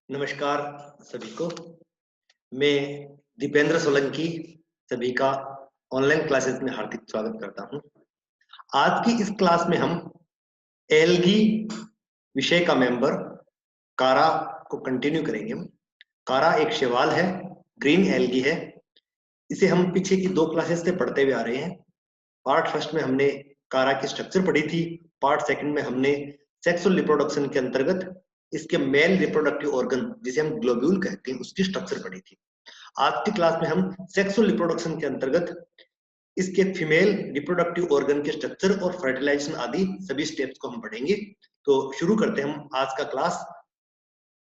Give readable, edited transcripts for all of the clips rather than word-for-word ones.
नमस्कार सभी को। मैं दीपेंद्र सोलंकी सभी का ऑनलाइन क्लासेस में हार्दिक स्वागत करता हूं। आज की इस क्लास में हम एल्गी विषय का मेंबर कारा को कंटिन्यू करेंगे। कारा एक शैवाल है, ग्रीन एल्गी है। इसे हम पीछे की 2 क्लासेस से पढ़ते हुए आ रहे हैं। पार्ट फर्स्ट में हमने कारा की स्ट्रक्चर पढ़ी थी। पार्ट सेकंड में हमने सेक्सुअल रिप्रोडक्शन के अंतर्गत इसके मेल रिप्रोडक्टिव ऑर्गन जिसे हम ग्लोब्यूल कहते हैं उसकी स्ट्रक्चर पढ़ी थी। आज की क्लास में हम सेक्सुअल रिप्रोडक्शन के अंतर्गत इसके फीमेल रिप्रोडक्टिव ऑर्गन के स्ट्रक्चर और फर्टिलाइजेशन आदि सभी स्टेप्स को हम पढ़ेंगे। तो शुरू करते हैं हम आज का क्लास,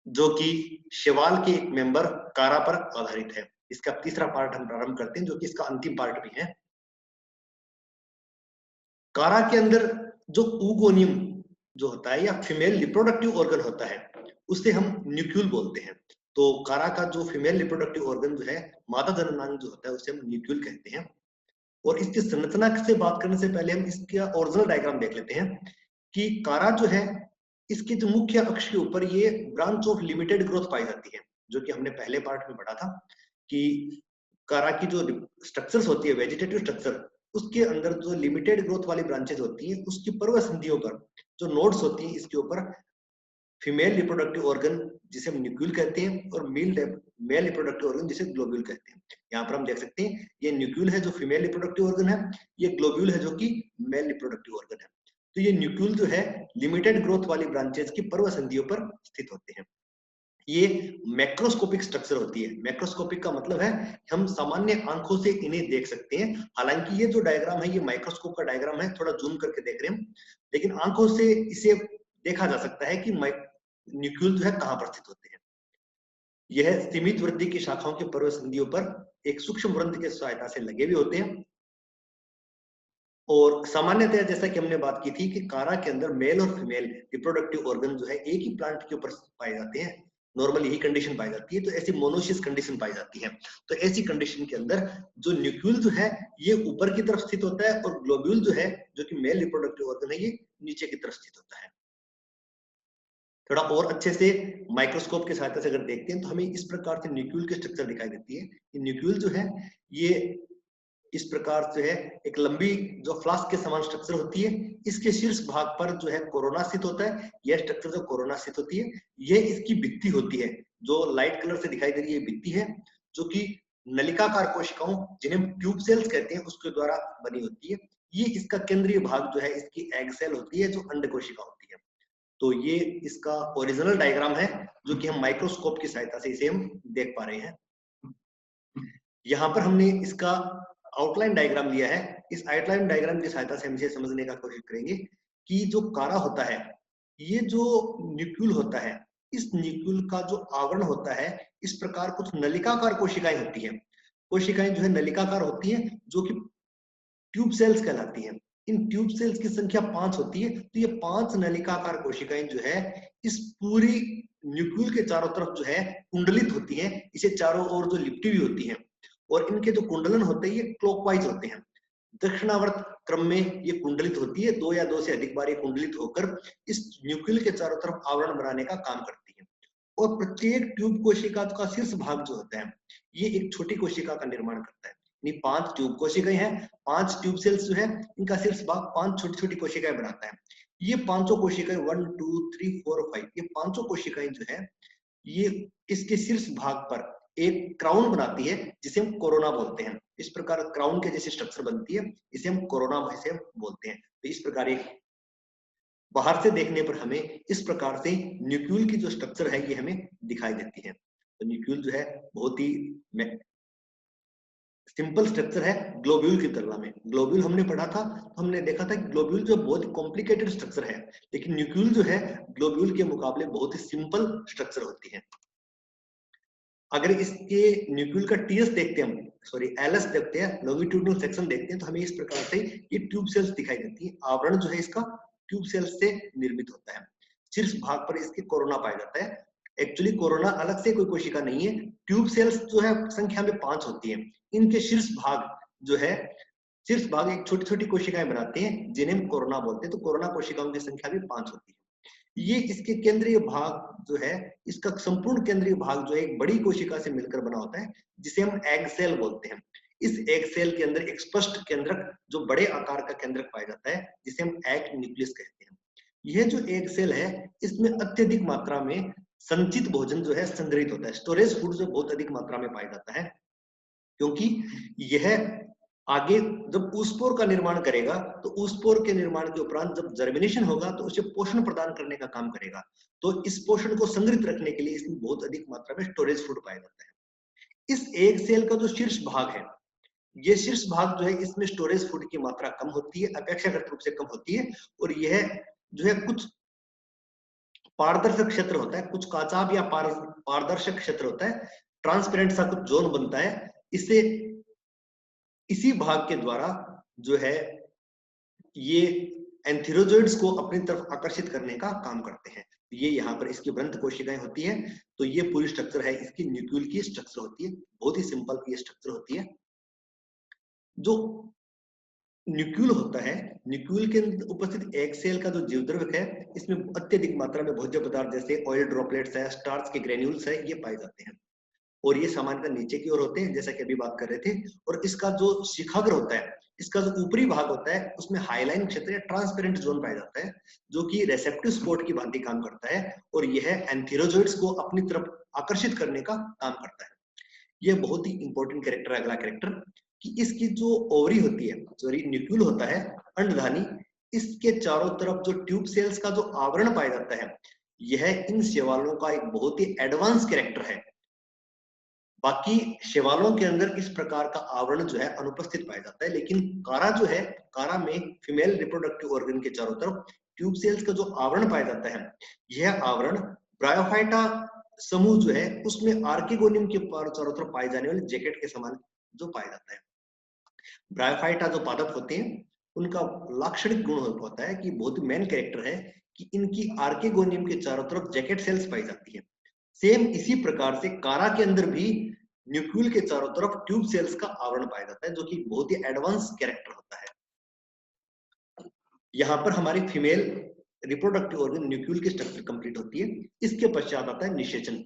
जो कि शैवाल के एक मेंबर कारा पर आधारित है। इसका तीसरा पार्ट हम प्रारंभ करते हैं, जो कि इसका अंतिम पार्ट भी है। कारा के अंदर जो ऊगोनियम जो होता है या फीमेल रिप्रोडक्टिव ऑर्गन होता है उसे हम न्यूक्यूल बोलते हैं। तो कारा का जो फीमेल रिप्रोडक्टिव ऑर्गन जो है, मादा जननांग जो होता है, उसे हम न्यूक्यूल कहते हैं। और इसकी संरचना से बात करने से पहले हम इसका ओरिजिनल डायग्राम देख लेते हैं कि कारा जो है, इसके जो मुख्य अक्ष के ऊपर ये ब्रांच ऑफ लिमिटेड ग्रोथ पाई जाती है, जो कि हमने पहले पार्ट में पढ़ा था कि कारा की जो स्ट्रक्चर्स होती है, वेजिटेटिव स्ट्रक्चर, उसके अंदर जो लिमिटेड ग्रोथ वाली ब्रांचेज होती हैं उसकी पर्व संधियों पर जो नोड्स होती हैं, इसके ऊपर फीमेल रिप्रोडक्टिव ऑर्गन जिसे हम न्यूक्यूल कहते हैं और मेल रिप्रोडक्टिव ऑर्गन जिसे ग्लोब्यूल कहते हैं। यहाँ पर हम देख सकते हैं ये न्यूक्यूल है जो फीमेल रिप्रोडक्टिव ऑर्गन है, ये ग्लोब्यूल है जो कि मेल रिप्रोडक्टिव ऑर्गन है। तो ये न्यूक्यूल जो है लिमिटेड ग्रोथ वाली ब्रांचेज की पर्व संधियों पर स्थित होते हैं। ये मैक्रोस्कोपिक स्ट्रक्चर होती है। मैक्रोस्कोपिक का मतलब है हम सामान्य आंखों से इन्हें देख सकते हैं। हालांकि ये जो डायग्राम है ये माइक्रोस्कोप का डायग्राम है, थोड़ा जूम करके देख रहे हैं, लेकिन आंखों से इसे देखा जा सकता है कि न्यूक्यूल जो है कहां पर स्थित होते हैं। यह सीमित वृद्धि की शाखाओं के पर्व संधियों पर एक सूक्ष्म ग्रंथि के सहायता से लगे हुए होते हैं। और सामान्यतः जैसा कि हमने बात की थी कि कारा के अंदर मेल और फीमेल रिप्रोडक्टिव ऑर्गन जो है एक ही प्लांट के ऊपर पाए जाते हैं। नॉर्मली यही कंडीशन पाई जाती है, तो ऐसी मोनोसिस कंडीशन पाई जाती है। तो ऐसी कंडीशन के अंदर जो न्यूक्यूल जो है ये ऊपर की तरफ स्थित होता है और ग्लोब्यूल जो है, जो कि मेल रिप्रोडक्टिव ऑर्गन है, ये नीचे की तरफ स्थित होता है। थोड़ा और अच्छे से माइक्रोस्कोप की सहायता से अगर देखते हैं तो हमें इस प्रकार से न्यूक्यूल की स्ट्रक्चर दिखाई देती है। न्यूक्यूल जो है ये इस प्रकार से है, एक लंबी जो फ्लास्क के समान स्ट्रक्चर होती है। इसके शीर्ष भाग पर जो है कोरोना स्थित होता है। यह स्ट्रक्चर जो कोरोना स्थित होती है, यह इसकी भित्ति होती है, जो लाइट कलर से दिखाई दे रही है भित्ति है, जो कि नलिकाकार कोशिकाओं जिन्हें ट्यूब सेल्स कहते हैं उसके द्वारा बनी होती है। ये इसका केंद्रीय भाग जो है इसकी एग सेल होती है, जो अंड कोशिका होती है। तो ये इसका ओरिजिनल डायग्राम है, जो कि हम माइक्रोस्कोप की सहायता से इसे हम देख पा रहे हैं। यहाँ पर हमने इसका आउटलाइन डायग्राम लिया है। इस आउटलाइन डायग्राम की सहायता से हम इसे समझने का कोशिश करेंगे कि जो कारा होता है, ये जो न्यूक्यूल होता है, इस न्यूक्यूल का जो आवरण होता है, इस प्रकार कुछ नलिकाकार कोशिकाएं होती हैं। कोशिकाएं जो है नलिकाकार होती हैं, जो कि ट्यूब सेल्स कहलाती हैं। इन ट्यूब सेल्स की संख्या 5 होती है। तो ये 5 नलिकाकार कोशिकाएं जो है इस पूरी न्यूक्यूल के चारों तरफ जो है कुंडलित होती हैं। इसे चारों ओर जो लिपटी हुई होती हैं, और इनके जो कुंडलन होते हैं ये क्लॉकवाइज होते हैं, दक्षिणावर्त क्रम में ये कुंडलित होती है। 2 या 2 से अधिक बार ये कुंडलित होकर इस न्यूक्लियस के चारों तरफ आवरण बनाने का काम करती है। और प्रत्येक ट्यूब कोशिका का शीर्ष भाग जो होता है, ये एक छोटी कोशिका का निर्माण करता है। यानी 5 ट्यूब कोशिकाएं हैं, 5 ट्यूब सेल्स जो है इनका शीर्ष भाग 5 छोटी छोटी कोशिकाएं बनाता है। ये पांचों कोशिकाएं 1 2 3 4 5, ये पांचों कोशिकाएं जो है ये इसके शीर्ष भाग पर एक क्राउन बनाती है, जिसे हम कोरोना बोलते हैं। इस प्रकार क्राउन के जैसी स्ट्रक्चर बनती है, इसे हम कोरोना से बोलते हैं। तो इस प्रकार एक बाहर से देखने पर हमें इस प्रकार से न्यूक्यूल की जो स्ट्रक्चर है ये हमें दिखाई देती है। तो न्यूक्यूल जो है बहुत ही सिंपल स्ट्रक्चर है ग्लोब्यूल की तुलना में। ग्लोब्यूल हमने पढ़ा था तो हमने देखा था कि ग्लोब्यूल जो बहुत कॉम्प्लिकेटेड स्ट्रक्चर है, लेकिन न्यूक्यूल जो है ग्लोब्यूल के मुकाबले बहुत ही सिंपल स्ट्रक्चर होती है। अगर इसके न्यूक्लियस का टीएस देखते हैं, सॉरी एलएस देखते हैं, लॉन्गिट्यूडिनल सेक्शन देखते हैं, तो हमें इस प्रकार से ये ट्यूब सेल्स दिखाई देती है। आवरण जो है इसका ट्यूब सेल्स से निर्मित होता है। शीर्ष भाग पर इसके कोरोना पाया जाता है। एक्चुअली कोरोना अलग से कोई कोशिका नहीं है, ट्यूब सेल्स जो है संख्या में 5 होती है। इनके शीर्ष भाग जो है, शीर्ष भाग एक छोटी छोटी कोशिकाएं बनाते हैं जिन्हें हम कोरोना बोलते हैं। तो कोरोना कोशिकाओं की संख्या भी 5 होती है। ये इसके केंद्रीय भाग जो है, इसका संपूर्ण केंद्रीय भाग जो है एक बड़ी कोशिका से मिलकर बना होता है, जिसे हम एग सेल बोलते हैं। इस एग सेल के अंदर एक स्पष्ट केंद्रक, जो बड़े आकार का केंद्रक पाया जाता है, जिसे हम एग न्यूक्लियस कहते हैं। यह जो एग सेल है, इसमें अत्यधिक मात्रा में संचित भोजन जो है संग्रहित होता है। स्टोरेज फूड जो बहुत अधिक मात्रा में पाया जाता है, क्योंकि यह आगे जब ऊसपोर का निर्माण करेगा, तो ऊसपोर के निर्माण के उपरांत जब जर्मिनेशन होगा, तो उसे पोषण प्रदान करने का काम करेगा। तो इस पोषण को संग्रहित रखने के लिए इसमें बहुत अधिक मात्रा में स्टोरेज फूड पाया जाता है। इस एग सेल का जो शीर्ष भाग है, ये शीर्ष भाग जो है, इसमें स्टोरेज फूड की मात्रा कम होती है, अपेक्षाकृत रूप से कम होती है। और यह जो है कुछ पारदर्शक क्षेत्र होता है, कुछ काचाभ या पारदर्शक क्षेत्र होता है, ट्रांसपेरेंट सा कुछ जोन बनता है। इससे इसी भाग के द्वारा जो है ये एंथेरोजोइड्स को अपनी तरफ आकर्षित करने का काम करते हैं। ये यहाँ पर इसकी वृंत कोशिकाएं होती है। तो ये पूरी स्ट्रक्चर है, इसकी न्यूक्लियल की स्ट्रक्चर होती है, बहुत ही सिंपल ये स्ट्रक्चर होती है। जो न्यूक्लियल होता है, न्यूक्लियल के अंदर उपस्थित एग सेल का जो जीवद्रव्य है, इसमें अत्यधिक मात्रा में भोज्य पदार्थ जैसे ऑयल ड्रॉपलेट्स है, स्टार्च के ग्रेन्यूल्स है, ये पाए जाते हैं। और ये सामान्यतः नीचे की ओर होते हैं, जैसा कि अभी बात कर रहे थे। और इसका जो शिखाग्र होता है, इसका जो ऊपरी भाग होता है, उसमें हाईलाइन क्षेत्र या ट्रांसपेरेंट जोन पाया जाता है, जो कि रेसेप्टिव स्पॉट की भांति काम करता है। और यह एंथेरोजोइड्स को अपनी तरफ आकर्षित करने का काम करता है। यह बहुत ही इंपॉर्टेंट कैरेक्टर है, अगला कैरेक्टर, कि इसकी जो ओवरी होती है, सॉरी न्यूक्लियल होता है, अंडधानी, इसके चारों तरफ जो ट्यूब सेल्स का जो आवरण पाया जाता है, यह इन शैवालों का एक बहुत ही एडवांस कैरेक्टर है। बाकी शैवालों के अंदर इस प्रकार का आवरण जो है अनुपस्थित पाया जाता है, लेकिन कारा जो है, कारा में फीमेल रिप्रोडक्टिव ऑर्गन के चारों तरफ ट्यूब सेल्स का जो आवरण पाया जाता है, यह आवरण ब्रायोफाइटा समूह जो है, उसमें आर्किगोनियम के चारों तरफ पाए जाने वाले जैकेट के समान जो पाया जाता है। ब्रायोफाइटा जो पादप होते हैं, उनका लाक्षणिक गुण होता है कि बहुत मेन कैरेक्टर है कि इनकी आर्किगोनियम के चारों तरफ जैकेट सेल्स पाई जाती है। सेम इसी प्रकार से कारा के अंदर भी न्यूक्लियल के चारों तरफ ट्यूब सेल्स का आवरण पाया जाता है, जो कि बहुत ही एडवांस कैरेक्टर होता है। यहाँ पर हमारी फीमेल रिप्रोडक्टिव ऑर्गन न्यूक्लियल की स्ट्रक्चर कंप्लीट होती है। इसके पश्चात आता है निषेचन।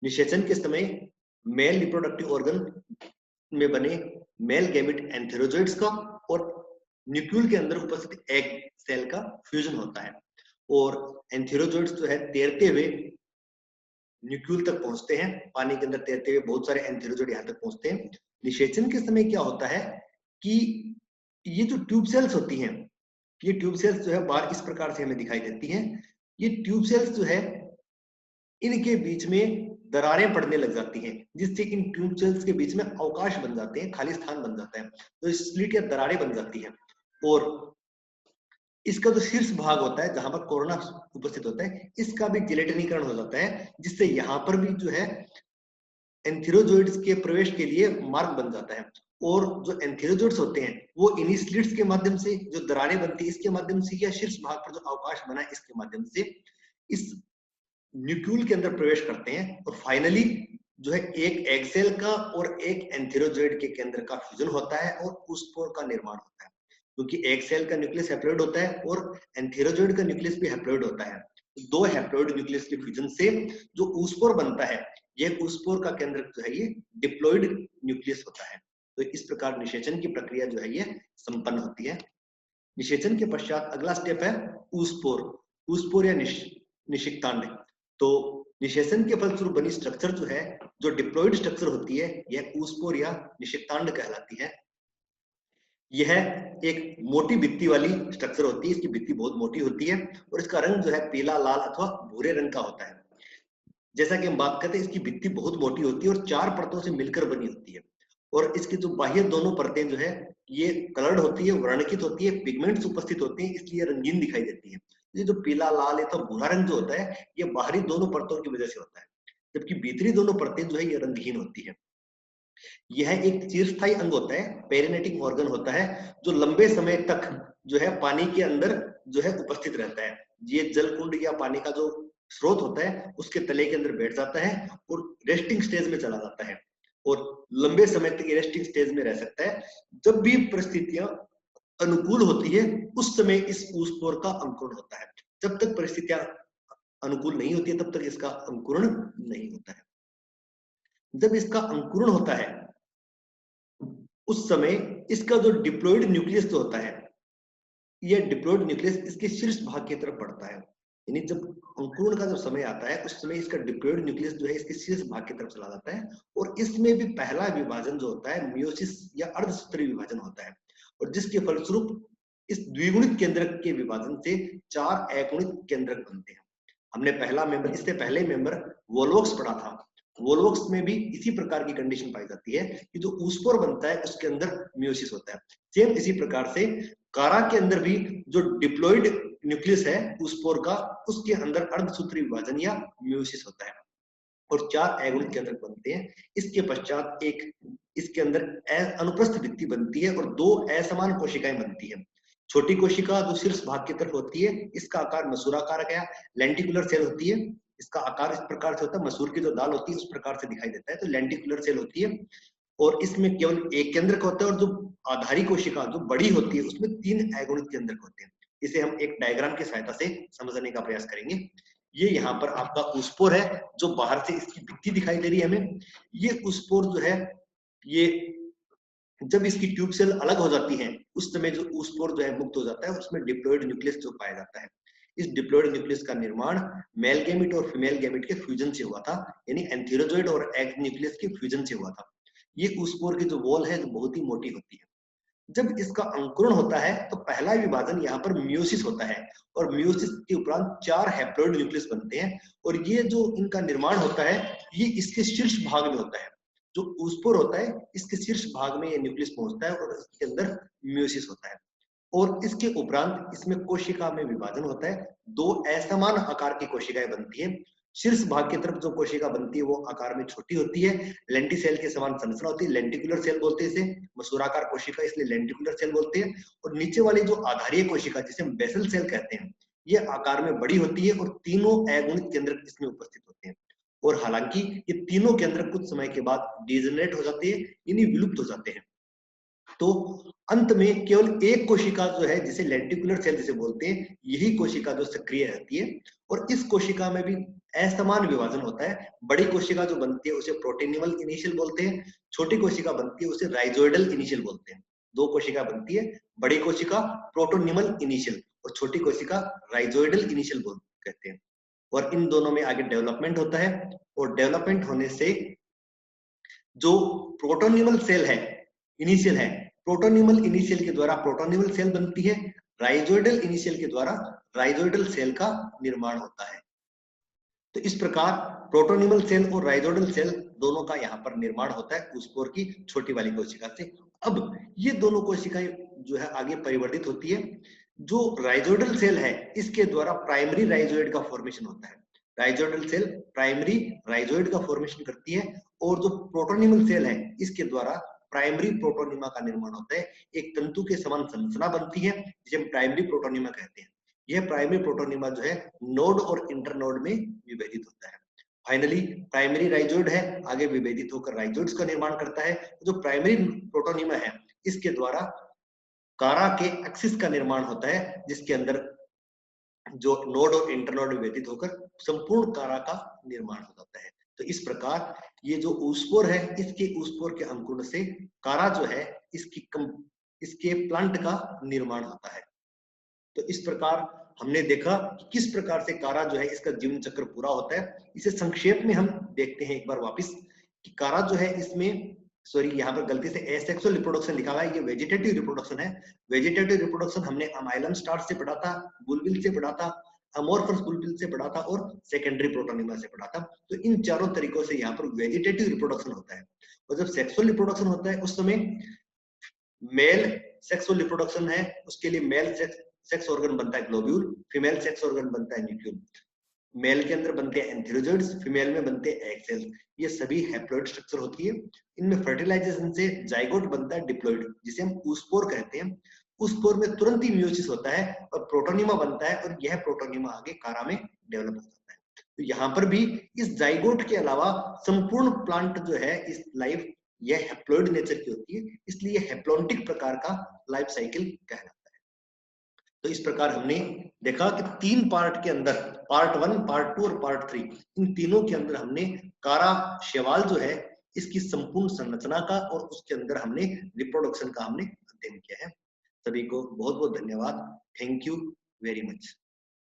निषेचन के समय मेल रिप्रोडक्टिव ऑर्गन में बने मेल गैमेट एंथेरोजोइड्स का और न्यूक्लियल के अंदर उपस्थित एग सेल का फ्यूजन होता है। और एंथेरोजोइड्स जो है तैरते हुए न्यूक्लियल तक पहुंचते हैं, पानी के अंदर तैरते हुए बहुत सारे एंथेरोजोइड यहाँ तक पहुंचते हैं। निषेचन के समय क्या होता है कि ये जो ट्यूब सेल्स होती हैं, ये ट्यूब सेल्स जो है बाहर इस प्रकार से हमें दिखाई देती हैं। ये ट्यूब सेल्स जो है, इनके बीच में दरारें पड़ने लग जाती हैं, जिससे इन ट्यूब सेल्स के बीच में अवकाश बन जाते हैं, खाली स्थान बन जाता है, तो स्प्लिट या दरारें बन जाती हैं। और इसका जो शीर्ष भाग होता है, जहां पर कोरोना उपस्थित होता है, इसका भी जिलेटिनीकरण हो जाता है, जिससे यहाँ पर भी जो है एंथेरोजोइड्स के प्रवेश के लिए मार्ग बन जाता है। और जो एंथेरोजोइड्स होते हैं, वो इन्हीं स्लिट्स के माध्यम से, जो दरारें बनती है इसके माध्यम से, या शीर्ष भाग पर जो अवकाश बना है इसके माध्यम से इस न्यूक्लियल के अंदर प्रवेश करते हैं। और फाइनली जो है एक एग सेल का और एक एंथेरोजोइड के केंद्र का फ्यूजन होता है और ऊसपोर का निर्माण होता है। क्योंकि एग सेल का न्यूक्लियस हैप्लॉइड होता है और एंथेरोजोइड का न्यूक्लियस भी हैप्लॉइड होता है। दो हैप्लॉइड न्यूक्लियस के फ्यूजन से जो ऊसपोर बनता है, यह ऊसपोर का केंद्र जो है ये डिप्लॉइड न्यूक्लियस होता है। तो इस प्रकार निषेचन की प्रक्रिया जो है ये संपन्न होती है। निषेचन के पश्चात अगला स्टेप है ऊसपोर। ऊसपोर या निषिक्तांड। तो निषेचन के फलस्वरूप बनी स्ट्रक्चर जो है, जो डिप्लॉइड स्ट्रक्चर होती है, यह ऊसपोर या निषिक्तांड कहलाती है। यह एक मोटी भित्ति वाली स्ट्रक्चर होती है, इसकी भित्ति बहुत मोटी होती है और इसका रंग जो है पीला, लाल अथवा भूरे रंग का होता है। जैसा कि हम बात करते हैं, इसकी भित्ति बहुत मोटी होती है और 4 परतों से मिलकर बनी होती है। और इसकी जो बाह्य दोनों परतें जो है ये कलर्ड होती है, वर्णकित होती है, पिगमेंट्स उपस्थित होते हैं, इसलिए रंगीन दिखाई देती है। ये जो पीला, लाल या तो भूरा रंग जो होता है, ये बाहरी दोनों परतों की वजह से होता है, जबकि भीतरी दोनों परतें जो है ये रंगहीन होती है। यह एक चिरस्थायी अंग होता है, पेरिनेटिक ऑर्गन होता है, जो लंबे समय तक जो है पानी के अंदर जो है उपस्थित रहता है। ये जल कुंड या पानी का जो स्रोत होता है उसके तले के अंदर बैठ जाता है और रेस्टिंग स्टेज में चला जाता है और लंबे समय तक रेस्टिंग स्टेज में रह सकता है। जब भी परिस्थितियां अनुकूल होती है, उस समय इस ऊसपोर का अंकुरण होता है। जब तक परिस्थितियां अनुकूल नहीं होती है तब तक इसका अंकुरण नहीं होता है। जब इसका अंकुरण होता है उस समय इसका जो डिप्लॉइड न्यूक्लियस जो होता है, यह डिप्लॉइड न्यूक्लियस इसके शीर्ष भाग की तरफ बढ़ता है। यानी जब अंकुरण का जो समय आता है उस समय इसका डिप्लॉइड न्यूक्लियस जो है इसके शीर्ष भाग की तरफ चला जाता है, और इसमें भी पहला विभाजन जो होता है मियोसिस या अर्धसूत्री विभाजन होता है, और जिसके फलस्वरूप इस द्विगुणित केंद्रक के विभाजन से 4 अगुणित केंद्रक बनते हैं। हमने पहला मेंबर, इससे पहले मेंबर वोल्वोक्स पढ़ा था। वोल्वोक्स में भी इसी प्रकार की कंडीशन पाई जाती है कि जो ऊस्पोर बनता है उसके अंदर मियोसिस होता है। सेम इसी प्रकार से कारा के अंदर भी जो डिप्लॉइड न्यूक्लियस है ऊस्पोर का, उसके अंदर अर्धसूत्री विभाजन या मियोसिस होता है और 4 अगुणित केंद्रक बनते हैं। इसके पश्चात एक इसके अंदर अनुप्रस्थ भित्ति बनती है और 2 असमान कोशिकाएं बनती है। छोटी कोशिका जो शीर्ष भाग की तरफ होती है, इसका आकार मसूराकार गया, लेंटिकुलर सेल होती है। इसका आकार इस प्रकार से होता है, मसूर की जो दाल होती है उस प्रकार से दिखाई देता है, तो लेंटिकुलर सेल होती है। और इसमें केवल एक केंद्रक होता है, और जो आधारी कोशिका जो बड़ी होती है उसमें 3 अगुणित केंद्रक होते हैं। इसे हम एक डायग्राम की सहायता से समझने का प्रयास करेंगे। ये यहाँ पर आपका ऊस्पोर है, जो बाहर से इसकी भित्ति दिखाई दे रही है हमें। ये ऊस्पोर जो है, ये जब इसकी ट्यूब सेल अलग हो जाती है उस समय जो ऊस्पोर जो है मुक्त हो जाता है, उसमें डिप्लॉइड न्यूक्लियस जो पाया जाता है। इस डिप्लॉइड न्यूक्लियस का निर्माण मेल गैमेट और फीमेल गैमेट के फ्यूजन से हुआ था, यानी एंथेरोजॉइड और एग न्यूक्लियस के फ्यूजन से हुआ था। ये ऊस्पोर की जो वॉल है जो बहुत ही मोटी होती है। जब इसका अंकुरण होता है तो पहला विभाजन यहाँ पर मियोसिस होता है, और मियोसिस के उपरांत 4 हैप्लॉइड न्यूक्लियस बनते हैं, और ये जो इनका निर्माण होता है ये इसके शीर्ष भाग में होता है। जो ऊस्पोर होता है इसके शीर्ष भाग में ये न्यूक्लियस पहुंचता है और इसके अंदर मियोसिस होता है, और इसके उपरांत इसमें कोशिका में विभाजन होता है। 2 असमान आकार की कोशिकाएं बनती है। शीर्ष भाग की तरफ जो कोशिका बनती है वो आकार में छोटी होती है, लेंटिसेल के समान संरचना होती है, लेंटिकुलर सेल बोलते हैं इसे, मसूराकार कोशिका इसलिए लेंटिकुलर सेल बोलते हैं। और नीचे वाली जो आधारीय कोशिका जिसे हम बेसल सेल कहते हैं, ये आकार में बड़ी होती है और तीनों अगुणित केंद्रक इसमें उपस्थित होते हैं। और हालांकि ये तीनों केंद्रक कुछ समय के बाद डिजेनरेट हो जाते हैं, यानी विलुप्त हो जाते हैं। तो अंत में केवल एक कोशिका जो है जिसे लेंटिकुलर सेल जिसे बोलते हैं, यही कोशिका जो सक्रिय रहती है, और इस कोशिका में भी असमान विभाजन होता है। बड़ी कोशिका जो बनती है उसे प्रोटोनिमल इनिशियल बोलते हैं, छोटी कोशिका बनती है उसे राइजोइडल इनिशियल बोलते हैं। 2 कोशिका बनती है, बड़ी कोशिका प्रोटोनिमल इनिशियल और छोटी कोशिका राइजोइडल इनिशियल बोल कहते हैं। और इन दोनों में आगे डेवलपमेंट होता है, और डेवलपमेंट होने से जो प्रोटोनिमल सेल है इनिशियल है, प्रोटोनिमल इनिशियल के द्वारा प्रोटोनिमल सेल बनती है, राइजोइडल इनिशियल के द्वारा राइजोइडल सेल का निर्माण होता है। तो इस प्रकार प्रोटोनिमल सेल और राइजोइडल सेल दोनों का यहाँ पर निर्माण होता है ऊस्पोर की छोटी वाली कोशिका से। अब ये दोनों कोशिकाएं जो है आगे परिवर्तित होती है। जो राइजोइडल सेल है इसके द्वारा प्राइमरी राइजोइड का फॉर्मेशन होता है। राइजोइडल सेल प्राइमरी राइजोइड का फॉर्मेशन करती है, और जो प्रोटोनिमल सेल है इसके द्वारा प्राइमरी प्रोटोनिमा का निर्माण होता है। एक तंतु के समान संरचना बनती है जिसे हम प्राइमरी प्रोटोनिमा कहते हैं। यह प्राइमरी प्रोटोनिमा जो है नोड और इंटरनोड में विभेदित होता है। फाइनली प्राइमरी राइजोइड है आगे विभेदित होकर राइजोइड्स का निर्माण करता है। जो प्राइमरी प्रोटोनिमा है इसके द्वारा कारा के एक्सिस का निर्माण होता है, जिसके अंदर जो नोड और इंटरनोड विभेदित होकर संपूर्ण कारा का निर्माण हो जाता है। तो इस प्रकार ये जो ऊस्पोर है इसके ऊस्पोर के अंकुरण से कारा जो है इसके प्लांट का निर्माण होता है। तो इस प्रकार हमने देखा कि किस प्रकार से कारा जो है इसका जीवन चक्र पूरा होता है। इसे संक्षेप में हम देखते हैं एक बार वापस कि कारा जो है इसमें, सॉरी यहाँ पर गलती से एसेक्सुअल रिप्रोडक्शन लिखा हुआ है, ये वेजिटेटिव रिप्रोडक्शन है। वेजिटेटिव रिप्रोडक्शन हमने अमाइलम स्टार्च से पढ़ा था, बुलबिल से पढ़ा था, अमोर्फस बुलबिल से पढ़ा था और सेकेंडरी प्रोटोनिमा से पढ़ा था। तो इन चारों तरीकों से यहाँ पर वेजिटेटिव रिप्रोडक्शन होता है। और जब सेक्सुअल रिप्रोडक्शन होता है उस समय मेल सेक्सुअल रिप्रोडक्शन है, उसके लिए मेल सेक्स ऑर्गन बनता है ग्लोब्यूल, फीमेल सेक्स ऑर्गन बनता है न्यूक्लियम। मेल के अंदर बनते हैं एंथेरोजोइड्स, फीमेल में बनते हैं एग सेल्स। ये सभी हैप्लॉइड स्ट्रक्चर होती है। इनमें फर्टिलाइजेशन से जाइगोट बनता है डिप्लॉइड, जिसे हम ऊस्पोर कहते हैं। ऊस्पोर में तुरंत ही मियोसिस होता है और प्रोटोनिमा बनता है, और यह प्रोटोनिमा आगे कारा में डेवलप हो जाता है। तो यहाँ पर भी इस जाइगोट के अलावा संपूर्ण प्लांट जो है इस लाइफ यह हैप्लॉइड नेचर की होती है, इसलिए हैप्लॉन्टिक प्रकार का लाइफ साइकिल कहलाता है। तो इस प्रकार हमने देखा कि 3 पार्ट के अंदर, पार्ट 1, पार्ट 2 और पार्ट 3, इन तीनों के अंदर हमने कारा शैवाल जो है इसकी संपूर्ण संरचना का और उसके अंदर हमने रिप्रोडक्शन का हमने अध्ययन किया है। सभी को बहुत बहुत धन्यवाद। Thank you very much.